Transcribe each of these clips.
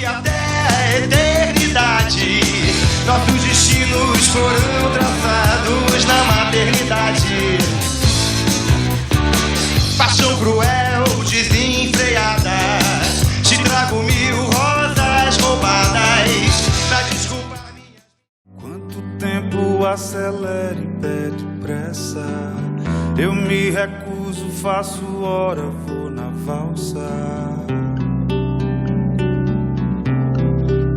e até a eternidade. Nossos destinos foram traçados na maternidade. Paixão cruel, desenfreada, te trago 1000 rosas roubadas pra desculpar minha... Quanto tempo acelera e pede pressa? Eu me recuso, faço hora, vou na valsa.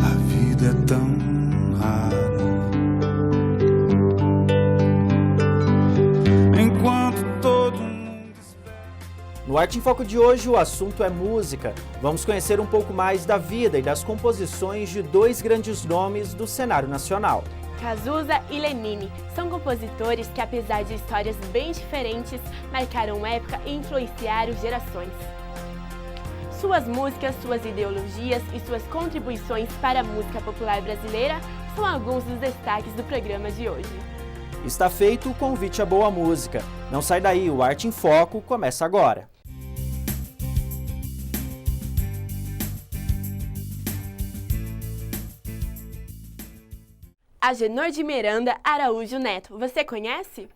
A vida é tão rara. Enquanto todo mundo espera... No Arte em Foco de hoje, o assunto é música. Vamos conhecer um pouco mais da vida e das composições de dois grandes nomes do cenário nacional. Cazuza e Lenine são compositores que, apesar de histórias bem diferentes, marcaram época e influenciaram gerações. Suas músicas, suas ideologias e suas contribuições para a música popular brasileira são alguns dos destaques do programa de hoje. Está feito o convite à boa música. Não sai daí, o Arte em Foco começa agora. Agenor de Miranda Araújo Neto, você conhece?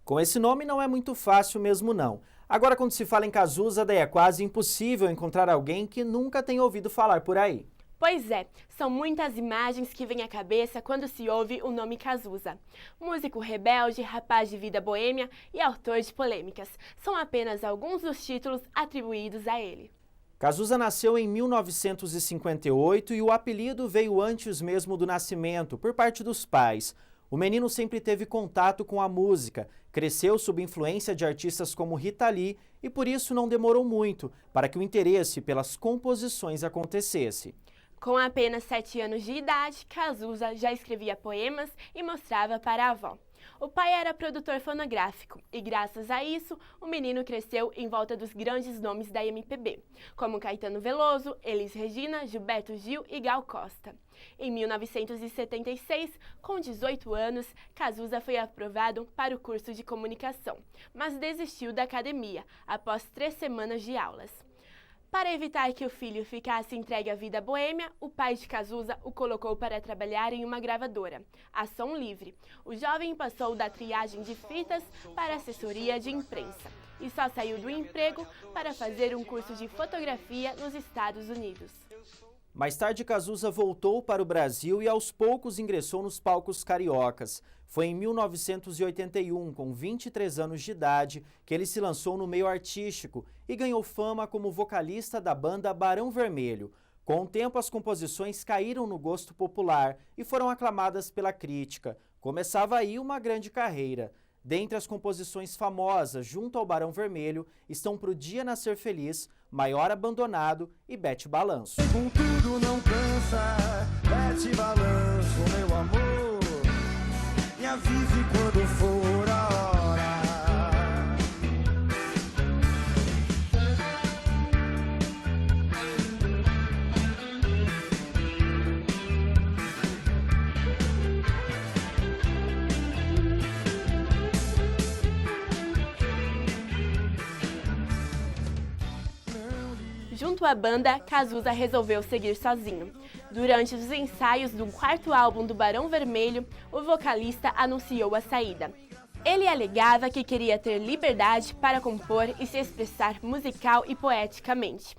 Com esse nome não é muito fácil mesmo não. Agora quando se fala em Cazuza, daí é quase impossível encontrar alguém que nunca tenha ouvido falar por aí. Pois é, são muitas imagens que vêm à cabeça quando se ouve o nome Cazuza. Músico rebelde, rapaz de vida boêmia e autor de polêmicas. São apenas alguns dos títulos atribuídos a ele. Cazuza nasceu em 1958 e o apelido veio antes mesmo do nascimento, por parte dos pais. O menino sempre teve contato com a música, cresceu sob influência de artistas como Rita Lee e por isso não demorou muito para que o interesse pelas composições acontecesse. Com apenas 7 anos de idade, Cazuza já escrevia poemas e mostrava para a avó. O pai era produtor fonográfico e, graças a isso, o menino cresceu em volta dos grandes nomes da MPB, como Caetano Veloso, Elis Regina, Gilberto Gil e Gal Costa. Em 1976, com 18 anos, Cazuza foi aprovado para o curso de comunicação, mas desistiu da academia após 3 semanas de aulas. Para evitar que o filho ficasse entregue à vida boêmia, o pai de Cazuza o colocou para trabalhar em uma gravadora, a Som Livre. O jovem passou da triagem de fitas para assessoria de imprensa e só saiu do emprego para fazer um curso de fotografia nos Estados Unidos. Mais tarde, Cazuza voltou para o Brasil e aos poucos ingressou nos palcos cariocas. Foi em 1981, com 23 anos de idade, que ele se lançou no meio artístico e ganhou fama como vocalista da banda Barão Vermelho. Com o tempo, as composições caíram no gosto popular e foram aclamadas pela crítica. Começava aí uma grande carreira. Dentre as composições famosas junto ao Barão Vermelho estão Pro Dia Nascer Feliz, Maior Abandonado e Bete Balanço. Com tudo não cansa, bete balanço, meu amor, me avise quando for a hora. Junto à banda, Cazuza resolveu seguir sozinho. Durante os ensaios do 4º álbum do Barão Vermelho, o vocalista anunciou a saída. Ele alegava que queria ter liberdade para compor e se expressar musical e poeticamente.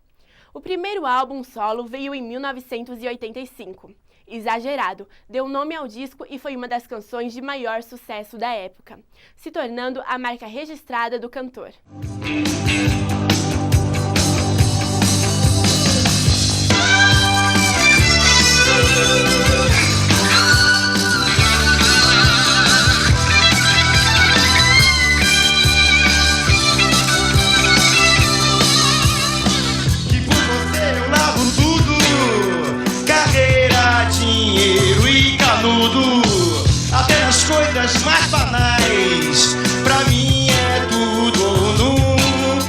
O primeiro álbum solo veio em 1985. Exagerado deu nome ao disco e foi uma das canções de maior sucesso da época, se tornando a marca registrada do cantor. Que por você eu largo tudo, carreira, dinheiro e canudo, até nas coisas mais banais. Pra mim é tudo ou nunca.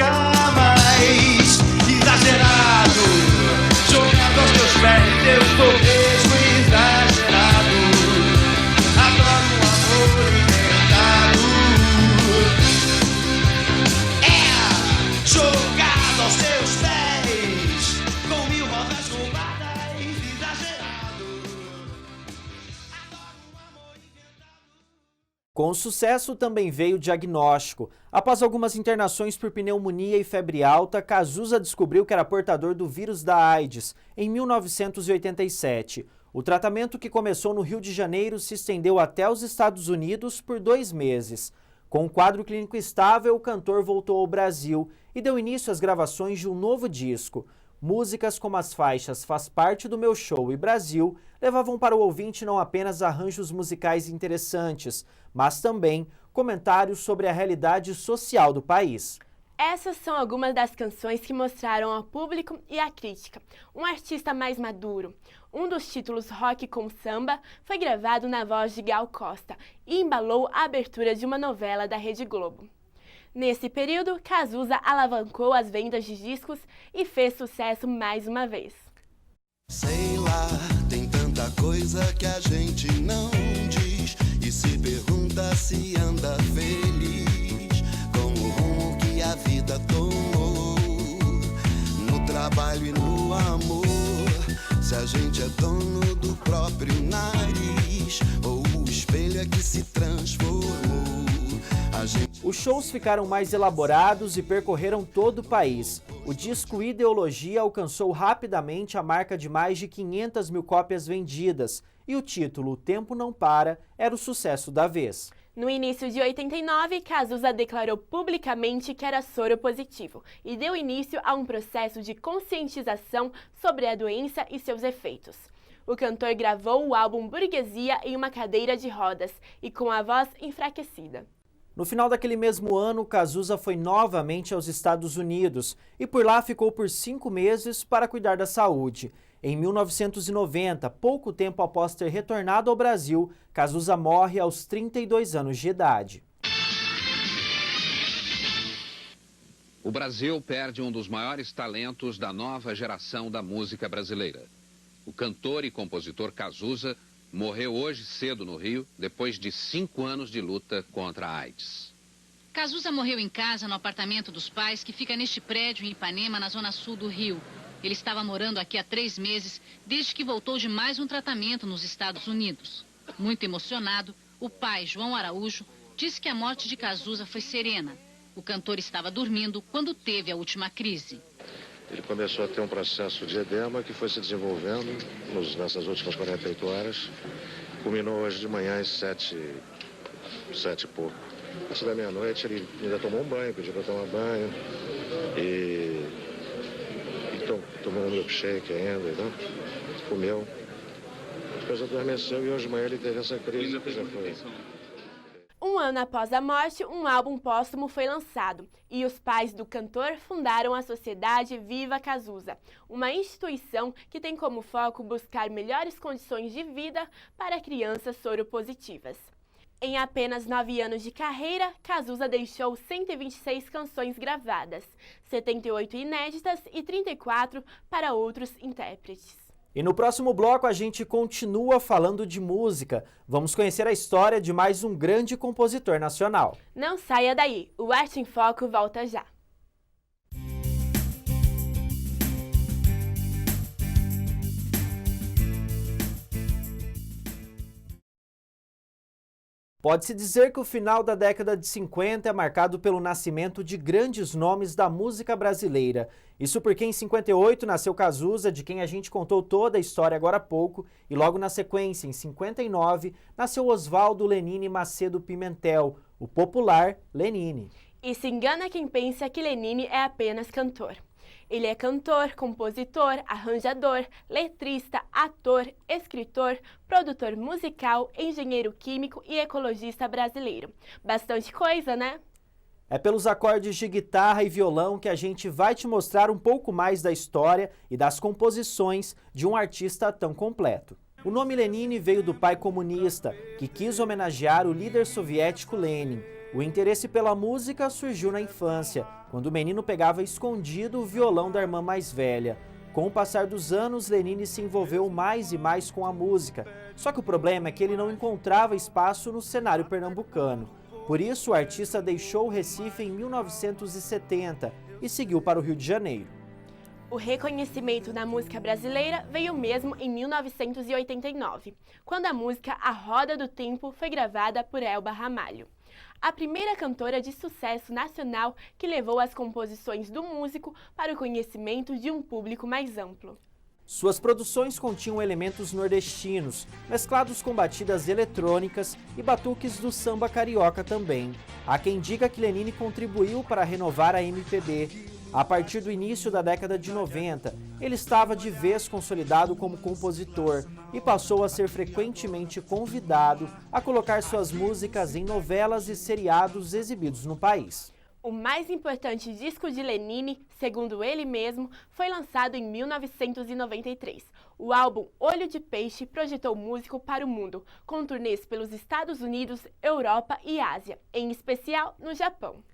Com o sucesso também veio o diagnóstico. Após algumas internações por pneumonia e febre alta, Cazuza descobriu que era portador do vírus da AIDS em 1987. O tratamento, que começou no Rio de Janeiro, se estendeu até os Estados Unidos por 2 meses. Com um quadro clínico estável, o cantor voltou ao Brasil e deu início às gravações de um novo disco. Músicas como as faixas Faz Parte do Meu Show e Brasil levavam para o ouvinte não apenas arranjos musicais interessantes, mas também comentários sobre a realidade social do país. Essas são algumas das canções que mostraram ao público e à crítica um artista mais maduro. Um dos títulos, Rock com Samba, foi gravado na voz de Gal Costa e embalou a abertura de uma novela da Rede Globo. Nesse período, Cazuza alavancou as vendas de discos e fez sucesso mais uma vez. Sei lá, tem tanta coisa que a gente não diz e se pergunta se anda feliz com o rumo que a vida tomou, no trabalho e no amor. Se a gente é dono do próprio nariz ou o espelho é que se transformou. Os shows ficaram mais elaborados e percorreram todo o país. O disco Ideologia alcançou rapidamente a marca de mais de 500 mil cópias vendidas e o título O Tempo Não Para era o sucesso da vez. No início de 89, Cazuza declarou publicamente que era soro positivo e deu início a um processo de conscientização sobre a doença e seus efeitos. O cantor gravou o álbum Burguesia em uma cadeira de rodas e com a voz enfraquecida. No final daquele mesmo ano, Cazuza foi novamente aos Estados Unidos e por lá ficou por 5 meses para cuidar da saúde. Em 1990, pouco tempo após ter retornado ao Brasil, Cazuza morre aos 32 anos de idade. O Brasil perde um dos maiores talentos da nova geração da música brasileira. O cantor e compositor Cazuza morreu hoje cedo no Rio, depois de 5 anos de luta contra a AIDS. Cazuza morreu em casa, no apartamento dos pais, que fica neste prédio em Ipanema, na zona sul do Rio. Ele estava morando aqui há 3 meses, desde que voltou de mais um tratamento nos Estados Unidos. Muito emocionado, o pai, João Araújo, disse que a morte de Cazuza foi serena. O cantor estava dormindo quando teve a última crise. Ele começou a ter um processo de edema que foi se desenvolvendo nessas últimas 48 horas. Culminou hoje de manhã às 7 e pouco. Antes da meia-noite ele ainda tomou um banho, pediu para tomar banho. E tomou um milkshake ainda, né? Comeu. Depois adormeceu e hoje de manhã ele teve essa crise que já foi. Um ano após a morte, um álbum póstumo foi lançado e os pais do cantor fundaram a Sociedade Viva Cazuza, uma instituição que tem como foco buscar melhores condições de vida para crianças soropositivas. Em apenas 9 anos de carreira, Cazuza deixou 126 canções gravadas, 78 inéditas e 34 para outros intérpretes. E no próximo bloco a gente continua falando de música. Vamos conhecer a história de mais um grande compositor nacional. Não saia daí, o Arte em Foco volta já. Pode-se dizer que o final da década de 50 é marcado pelo nascimento de grandes nomes da música brasileira. Isso porque em 58 nasceu Cazuza, de quem a gente contou toda a história agora há pouco, e logo na sequência, em 59, nasceu Oswaldo Lenine Macedo Pimentel, o popular Lenine. E se engana quem pensa que Lenine é apenas cantor. Ele é cantor, compositor, arranjador, letrista, ator, escritor, produtor musical, engenheiro químico e ecologista brasileiro. Bastante coisa, né? É pelos acordes de guitarra e violão que a gente vai te mostrar um pouco mais da história e das composições de um artista tão completo. O nome Lenine veio do pai comunista, que quis homenagear o líder soviético Lenin. O interesse pela música surgiu na infância, quando o menino pegava escondido o violão da irmã mais velha. Com o passar dos anos, Lenine se envolveu mais e mais com a música. Só que o problema é que ele não encontrava espaço no cenário pernambucano. Por isso, o artista deixou o Recife em 1970 e seguiu para o Rio de Janeiro. O reconhecimento na música brasileira veio mesmo em 1989, quando a música A Roda do Tempo foi gravada por Elba Ramalho, a primeira cantora de sucesso nacional que levou as composições do músico para o conhecimento de um público mais amplo. Suas produções continham elementos nordestinos, mesclados com batidas eletrônicas e batuques do samba carioca também. Há quem diga que Lenine contribuiu para renovar a MPB. A partir do início da década de 90, ele estava de vez consolidado como compositor e passou a ser frequentemente convidado a colocar suas músicas em novelas e seriados exibidos no país. O mais importante disco de Lenine, segundo ele mesmo, foi lançado em 1993. O álbum Olho de Peixe projetou o músico para o mundo, com turnês pelos Estados Unidos, Europa e Ásia, em especial no Japão.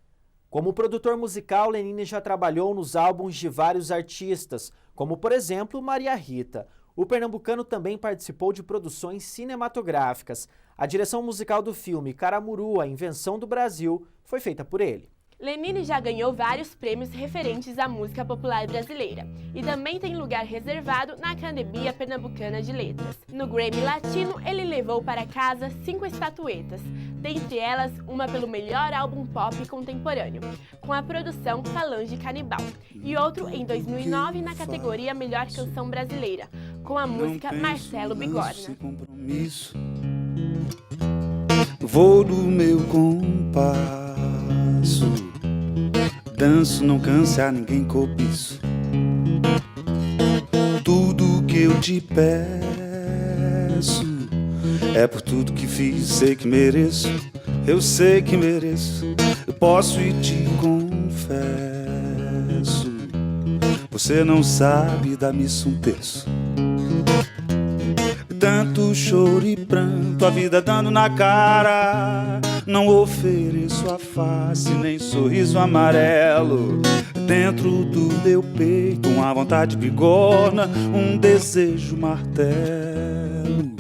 Como produtor musical, Lenine já trabalhou nos álbuns de vários artistas, como por exemplo Maria Rita. O pernambucano também participou de produções cinematográficas. A direção musical do filme Caramuru, a Invenção do Brasil, foi feita por ele. Lenine já ganhou vários prêmios referentes à música popular brasileira e também tem lugar reservado na Academia Pernambucana de Letras. No Grammy Latino, ele levou para casa 5 estatuetas, dentre elas uma pelo melhor álbum pop contemporâneo, com a produção Falange Canibal, e outro em 2009 na categoria Melhor Canção Brasileira, com a música Marcelo Bigorna. Vou do meu compasso, danço, não cansa a ninguém cobiço. Tudo que eu te peço é por tudo que fiz, sei que mereço. Eu sei que mereço, eu posso e te confesso. Você não sabe dar missa um terço. Tanto choro e pranto, a vida dando na cara. Não ofereço a face, nem sorriso amarelo. Dentro do meu peito, uma vontade bigorna, um desejo martelo.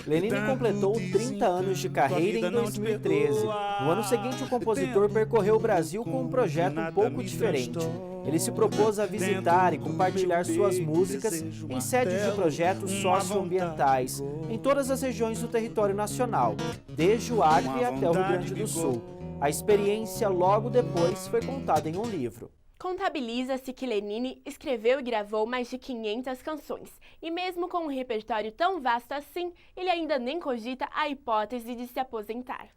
Lenine completou 30 anos de carreira em 2013. No ano seguinte, o compositor percorreu o Brasil com um projeto um pouco diferente. Ele se propôs a visitar e compartilhar suas músicas em sede de projetos socioambientais em todas as regiões do território nacional, desde o Acre até o Rio Grande do Sul. A experiência logo depois foi contada em um livro. Contabiliza-se que Lenine escreveu e gravou mais de 500 canções, e mesmo com um repertório tão vasto assim, ele ainda nem cogita a hipótese de se aposentar.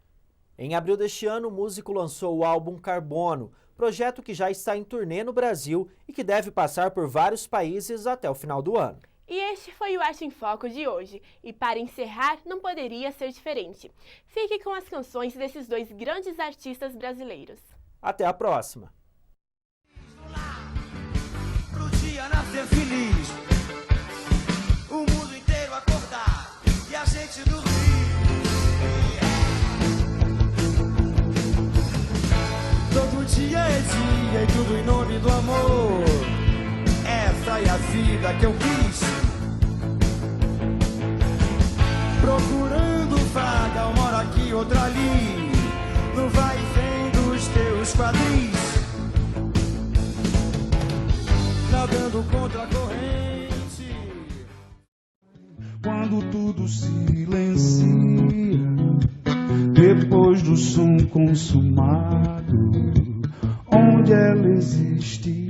Em abril deste ano, o músico lançou o álbum Carbono, projeto que já está em turnê no Brasil e que deve passar por vários países até o final do ano. E este foi o Arte em Foco de hoje, e para encerrar, não poderia ser diferente. Fique com as canções desses dois grandes artistas brasileiros. Até a próxima! Nascer feliz, o mundo inteiro acordar e a gente dormir. Todo dia é dia e tudo em nome do amor. Essa é a vida que eu quis, procurando vaga, uma hora aqui, outra ali, no vai e vem dos teus quadris. Nadando contra a corrente. Quando tudo silencia, depois do som consumado, onde ela existe.